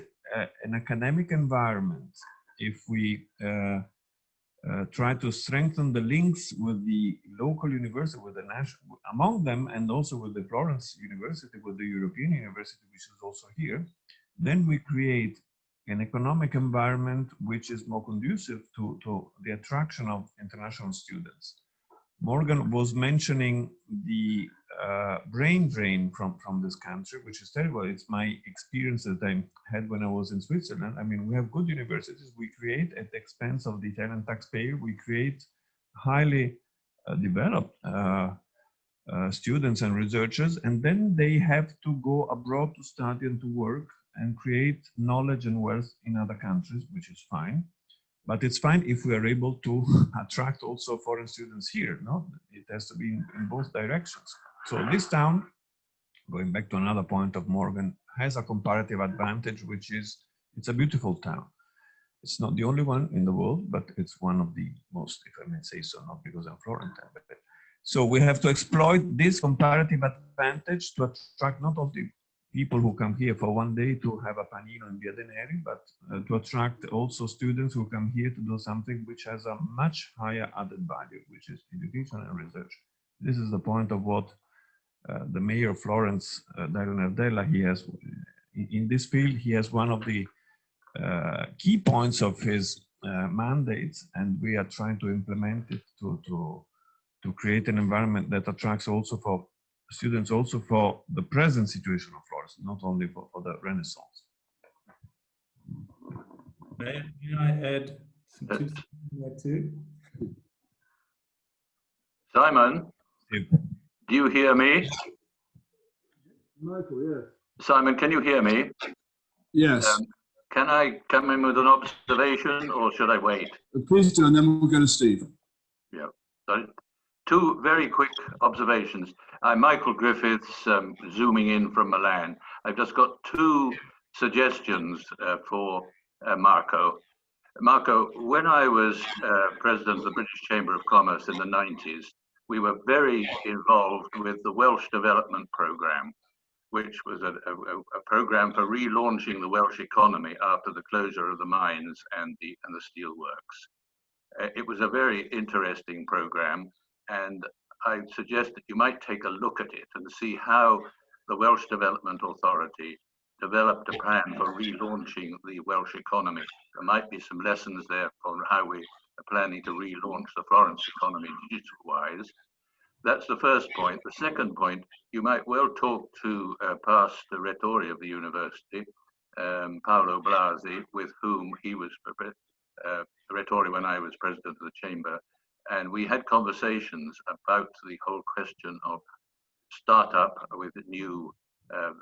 an academic environment, if we try to strengthen the links with the local university, with the national, among them, and also with the Florence University, with the European University, which is also here, then we create an economic environment which is more conducive to the attraction of international students. Morgan was mentioning the brain drain from this country, which is terrible. It's my experience that I had when I was in Switzerland. I mean, we have good universities. We create at the expense of the Italian taxpayer. We create highly developed students and researchers, and then they have to go abroad to study and to work and create knowledge and wealth in other countries, which is fine. But it's fine if we are able to attract also foreign students here. No, it has to be in both directions. So this town, going back to another point of Morgan, has a comparative advantage, which is it's a beautiful town. It's not the only one in the world, but it's one of the most, if I may say so, not because I'm Florentine. So we have to exploit this comparative advantage to attract not only people who come here for one day to have a panino in Via de Neri, but to attract also students who come here to do something which has a much higher added value, which is education and research. This is the point of what the mayor of Florence, Dario Nardella, he has, in this field, he has one of the key points of his mandates, and we are trying to implement it to create an environment that attracts also for students, also for the present situation of Florence, not only for the Renaissance. May I add some tips there too? Simon, Steve. do you hear me? Michael, yes. Simon, can you hear me? Yes. Can I come in with an observation or should I wait? Please do, and then we'll go to Steve. Yeah. So, two very quick observations. I'm Michael Griffiths, zooming in from Milan. I've just got two suggestions for Marco. Marco, when I was president of the British Chamber of Commerce in the 90s, we were very involved with the Welsh Development Programme, which was a program for relaunching the Welsh economy after the closure of the mines and the steelworks. It was a very interesting program, and I suggest that you might take a look at it and see how the Welsh Development Authority developed a plan for relaunching the Welsh economy. There might be some lessons there on how we are planning to relaunch the Florence economy digital-wise. That's the first point. The second point, you might well talk to past Rettori of the university, Paolo Blasi, with whom he was Rettori when I was president of the chamber. And we had conversations about the whole question of startup with new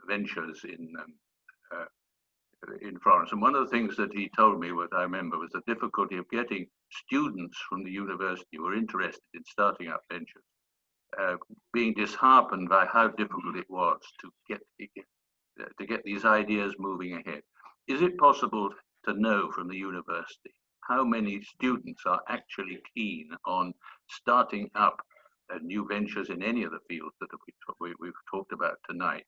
ventures in Florence. And one of the things that he told me, what I remember, was the difficulty of getting students from the university who were interested in starting up ventures, being disheartened by how difficult it was to get these ideas moving ahead. Is it possible to know from the university how many students are actually keen on starting up new ventures in any of the fields that we've talked about tonight?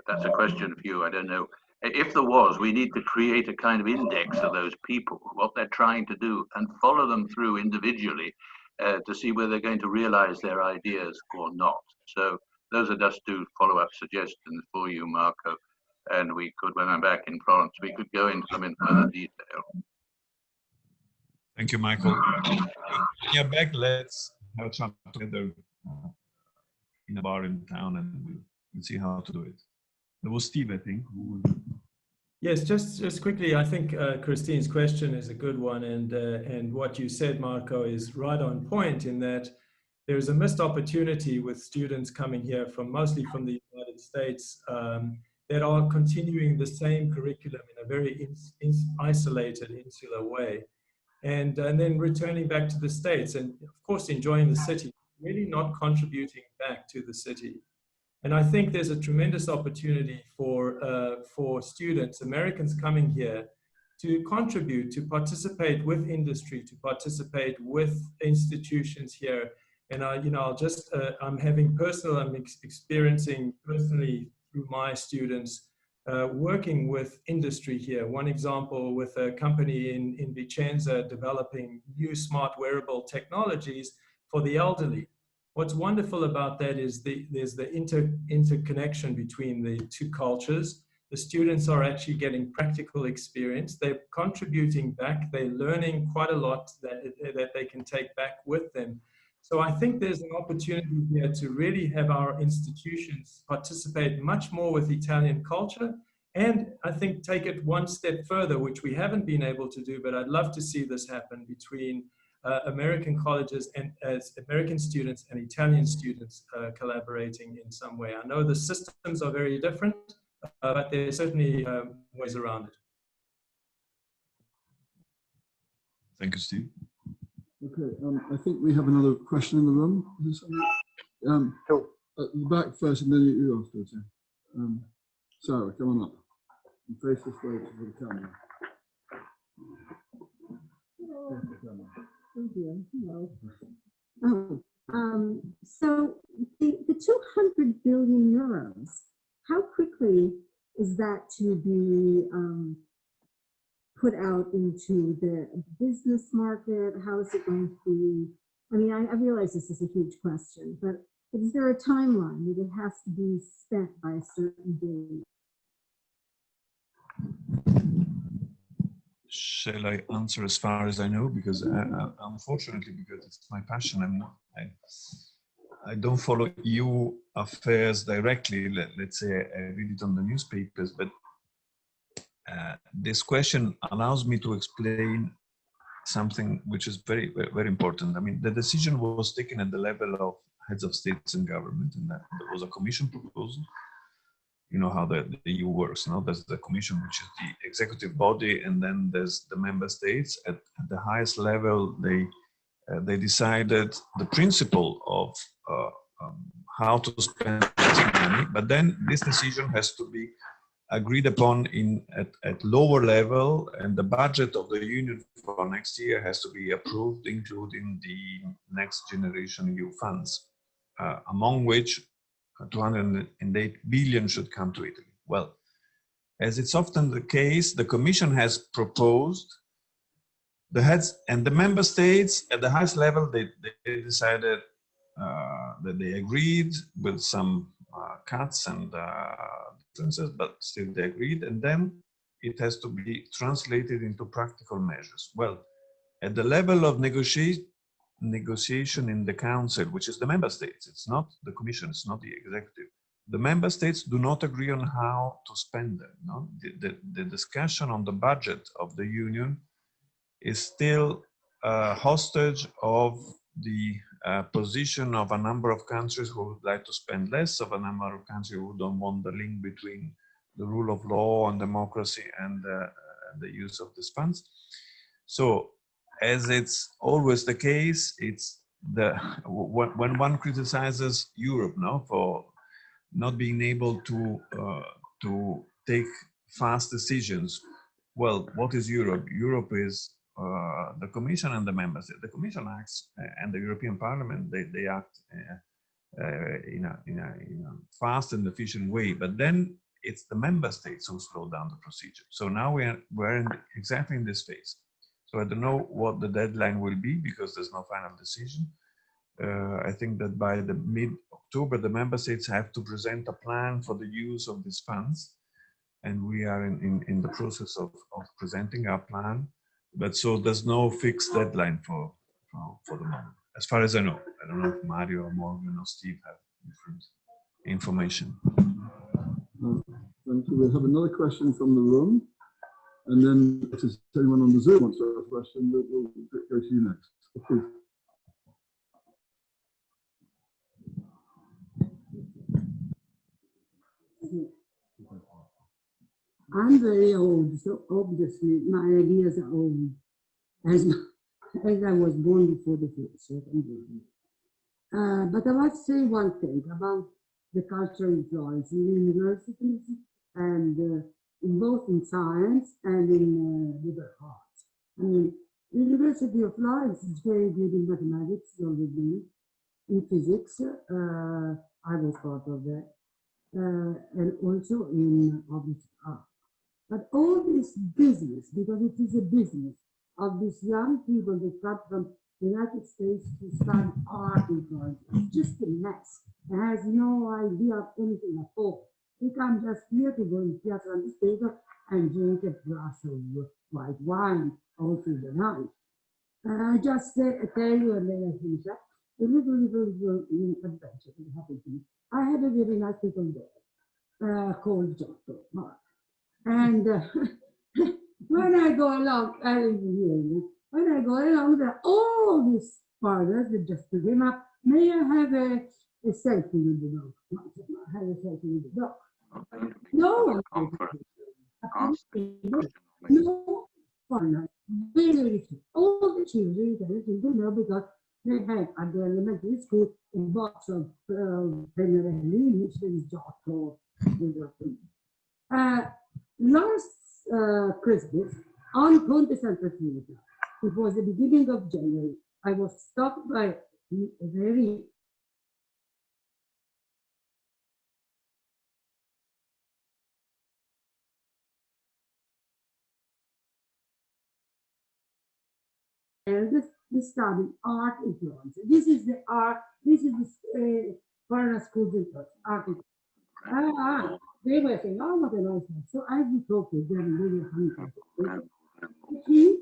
That's a question for you. I don't know. If there was, we need to create a kind of index of those people, what they're trying to do, and follow them through individually to see whether they're going to realize their ideas or not. So those are just two follow-up suggestions for you, Marco. And we could, when I'm back in Florence, we could go into them in further detail. Thank you, Michael. When you're back, let's have a chat together in a bar in town, and we'll see how to do it. There was Steve, I think. Yes, just quickly, I think Christine's question is a good one, and what you said, Marco, is right on point in that there's a missed opportunity with students coming here mostly from the United States that are continuing the same curriculum in a very isolated, insular way, and then returning back to the States and, of course, enjoying the city, really not contributing back to the city. And I think there's a tremendous opportunity for students, Americans coming here, to contribute, to participate with industry, to participate with institutions here. And I'm experiencing personally through my students working with industry here. One example with a company in Vicenza developing new smart wearable technologies for the elderly. What's wonderful about that is there's the interconnection between the two cultures. The students are actually getting practical experience. They're contributing back. They're learning quite a lot that they can take back with them. So I think there's an opportunity here to really have our institutions participate much more with Italian culture, and I think take it one step further, which we haven't been able to do, but I'd love to see this happen between American colleges and as American students and Italian students collaborating in some way. I know the systems are very different, but there are certainly ways around it. Thank you, Steve. Okay, I think we have another question in the room. At the back first, and then you afterwards. Sarah, come on up and face this way to the camera. Thank you. Hello. So the 200 billion euros, how quickly is that to be put out into the business market? How is it going to be? I mean, I realize this is a huge question, but is there a timeline that it has to be spent by a certain date? Shall I answer as far as I know? Because unfortunately, because it's my passion, I don't follow EU affairs directly. Let's say I read it on the newspapers, but this question allows me to explain something which is very, very important. I mean, the decision was taken at the level of heads of states and government, and that there was a commission proposal. You know how the EU works, no? There's the commission, which is the executive body, and then there's the member states. At the highest level, they decided the principle of how to spend this money, but then this decision has to be agreed upon at lower level, and the budget of the union for next year has to be approved, including the next generation EU funds, among which 208 billion should come to Italy. Well, as it's often the case, the Commission has proposed, the heads and the member states at the highest level, they decided that they agreed with some cuts and differences, but still they agreed, and then it has to be translated into practical measures. Well, at the level of negotiation in the council, which is the member states, it's not the commission, it's not the executive. The member states do not agree on how to spend them. No? The discussion on the budget of the union is still hostage of the position of a number of countries who would like to spend less, of a number of countries who don't want the link between the rule of law and democracy and the use of these funds. So, as it's always the case, it's when one criticizes Europe now for not being able to take fast decisions. Well, what is Europe? Europe is the Commission and the member states. The Commission acts, and the European Parliament, they act in a fast and efficient way. But then it's the member states who slow down the procedure. So now we're exactly in this phase. So I don't know what the deadline will be because there's no final decision. I think that by the mid-October, the member states have to present a plan for the use of these funds. And we are in the process of presenting our plan. But so there's no fixed deadline for the moment, as far as I know. I don't know if Mario or Morgan or Steve have different information. Thank you. We have another question from the room. And then if there's anyone on the Zoom wants to ask a question, we'll go to you next. Please. I'm very old, so obviously my ideas are old, as I was born before the Second World War. But I want to say one thing about the cultural influence in universities and both in science and in liberal arts. I mean, the University of Florence is very good in mathematics, already in physics. I was part of that, and also in obviously art. But all this business, because it is a business of these young people that come from the United States to study art in Florence, it's just a mess. It has no idea of anything at all. They come just here to go in theater on the stage and drink a glass of white wine all through the night. I just tell you, and then I finish up, a little adventure that happened to me. I had a very nice little dog called Giotto, Mark. And when I go along, when I go along, there are all these fathers that just pick him up. May I have a selfie with the dog? I have a selfie with the dog. No, no foreigner. Very few. All the children don't know because they had at the elementary school a box of Pennarelli, which is Giotto. Last Christmas, on Ponte Santa Trinita, it was the beginning of January, I was stopped by a very the study art in Florence. This is the art, this is the foreign schools in Florence, art in Florence. They were saying, oh, what a nice one. So I would talk to them really hungry. He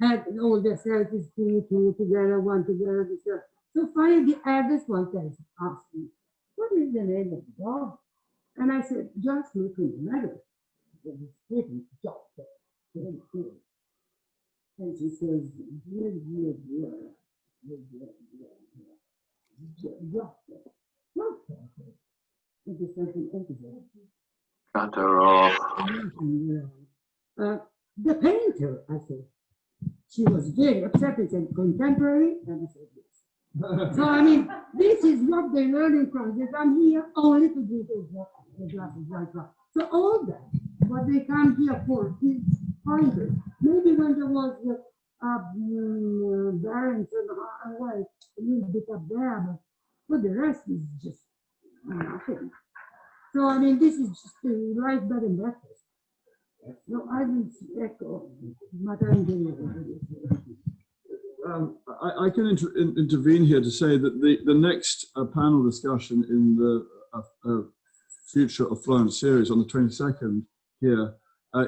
had all the selfies, two together, one together, together. So finally, the eldest one asked me, what is the name of the dog? And I said, just look in the medal. It's written Giotto. And she says, dear, Cut her off. The painter, I said. She was very upset and said, contemporary, and I said, yes. So, I mean, this is what they're learning from this. I'm here only to do the glasses like that. So all that, what they come here for is pointed. Maybe when there was Barons and a little bit up there, but the rest is just nothing. So, I mean, this is just the right bed and breakfast. No, I will echo what I'm doing. I can intervene here to say that the next panel discussion in the Future of Florence series on the 22nd here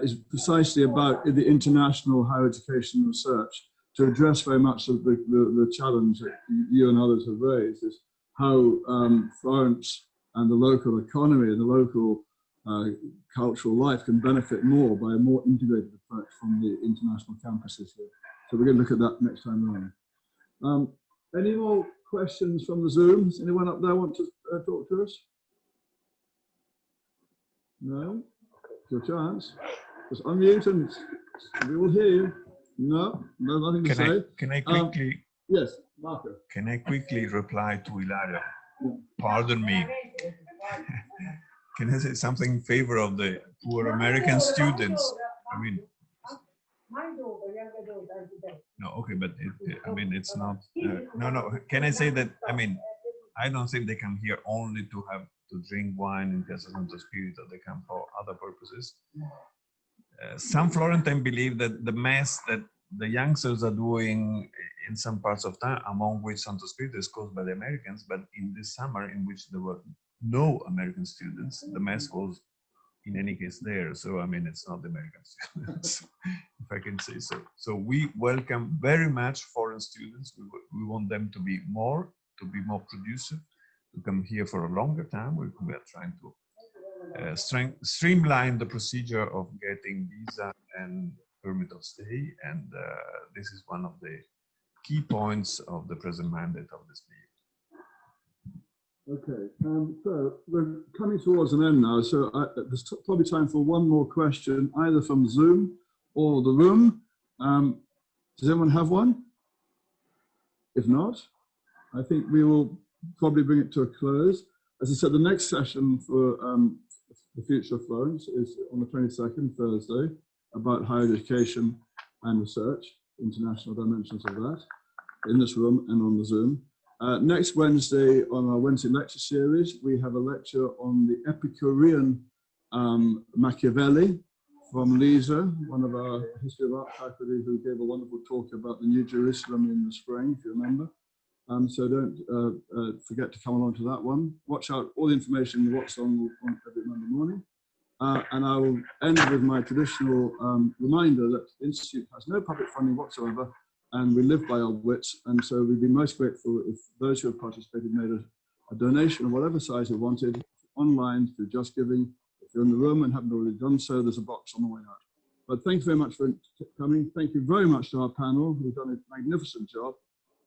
is precisely about the international higher education research to address very much of the challenge that you and others have raised, is how Florence and the local economy and the local cultural life can benefit more by a more integrated approach from the international campuses here. So we're going to look at that next time around. Any more questions from the Zoom? Does anyone up there want to talk to us? No? It's your chance. Just unmute and we will hear you. No? No, nothing to say? Can I quickly... yes, Marco. Can I quickly reply to Ilaria? Yeah. Pardon me. Can I say something in favor of the poor American students? I mean... No, okay, but I mean, it's not, no, can I say that, I mean, I don't think they come here only to have to drink wine in Casa Santo Spirito, they come for other purposes. Some Florentine believe that the mess that the youngsters are doing in some parts of town, among which Santo Spirito is caused by the Americans, but in this summer in which there were no American students, the mess was in any case there. So, I mean, it's not the American students, if I can say so. So we welcome very much foreign students. We want them to be more productive, to come here for a longer time. We are trying to streamline the procedure of getting visa and permit of stay. And this is one of the key points of the present mandate of this meeting. Okay, so we're coming towards an end now, so there's probably time for one more question, either from Zoom or the room. Does anyone have one? If not, I think we will probably bring it to a close. As I said, the next session for the Future of Florence is on the 22nd, Thursday, about higher education and research, international dimensions of that, in this room and on the Zoom. Next Wednesday, on our Wednesday lecture series, we have a lecture on the Epicurean Machiavelli from Lisa, one of our history of art faculty, who gave a wonderful talk about the New Jerusalem in the spring, if you remember. So don't forget to come along to that one. Watch out, all the information what's on every Monday morning. And I will end with my traditional reminder that the Institute has no public funding whatsoever, and we live by our wits, and so we'd be most grateful if those who have participated made a donation of whatever size you wanted, online through Just Giving. If you're in the room and haven't already done so, there's a box on the way out. But thank you very much for coming. Thank you very much to our panel, who've done a magnificent job,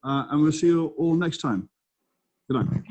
and we'll see you all next time. Good night.